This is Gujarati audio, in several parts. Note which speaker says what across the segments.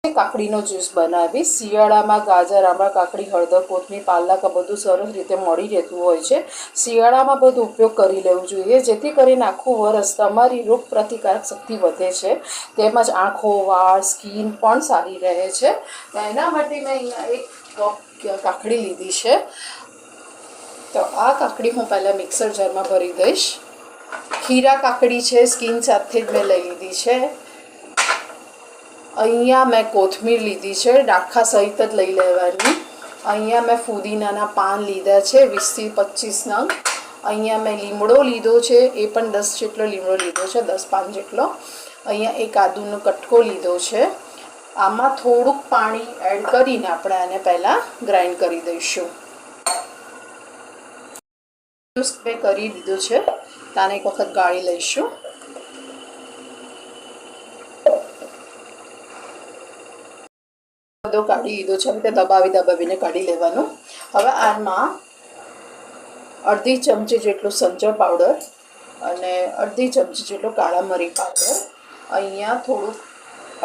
Speaker 1: કાકડીનો જ્યુસ બનાવી શિયાળામાં ગાજર આંબા કાકડી હળદર કોથમીર પાલક બધું સરસ રીતે મળી રહેતું હોય છે। શિયાળામાં બધું ઉપયોગ કરી લેવું જોઈએ જેથી કરીને આખું વરસ તમારી રોગ પ્રતિકારક શક્તિ વધે છે તેમજ આંખો વાળ સ્કિન પણ સારી રહે છે। એના માટે મેં અહીંયા એક કપ કાકડી લીધી છે। તો આ કાકડી હું પહેલાં મિક્સર જારમાં ભરી દઈશ। ખીરા કાકડી છે સ્કિન સાથે જ મેં લઈ લીધી છે। અહીંયા મેં કોથમીર લીધી છે ડાખા સહિત જ લઈ લેવાની। અહીંયા મેં ફુદીનાના પાન લીધા છે 20 થી 25 નંગ। અહીંયા મેં લીમડો લીધો છે એ પણ 10 જેટલો લીમડો લીધો છે 10 પાન જેટલો। અહીંયા એક આદુનો કટકો લીધો છે। આમાં થોડુંક પાણી એડ કરીને આપણે આને પહેલાં ગ્રાઇન્ડ કરી દઈશું। જ્યુસ મેં કરી દીધું છે તાને એક વખત ગાળી લઈશું। બધો કાઢી લીધો છે હવે તે દબાવીને કાઢી લેવાનું। હવે આમાં અડધી ચમચી જેટલું સંચળ પાવડર અને અડધી ચમચી જેટલું કાળા મરી પાવડર, અહીંયા થોડું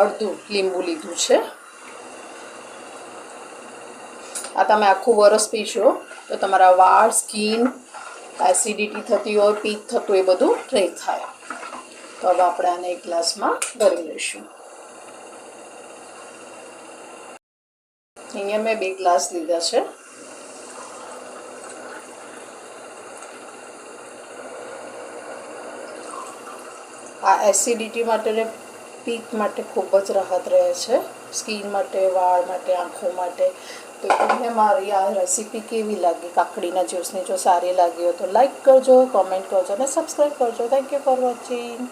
Speaker 1: અડધું લીંબુ લીધું છે। આ તમે આખું વરસ પીશો તો તમારા વાળ સ્કિન એસિડિટી થતી હોય પિત્ત થતું એ બધું નહીં થાય। તો હવે આપણે આને એક ગ્લાસમાં ભરી લઈશું। અહીંયા મેં 2 ગ્લાસ લીધા છે। આ એસિડિટી માટે ને પિત્ત માટે ખૂબ જ રાહત રહે છે, સ્કિન માટે વાળ માટે આંખો માટે। તો તમને મારી આ રેસીપી કેવી લાગી કાકડીના જ્યુસની? જો સારી લાગી હોય તો લાઈક કરજો, કમેન્ટ કરજો અને સબસ્ક્રાઈબ કરજો। Thank you for watching.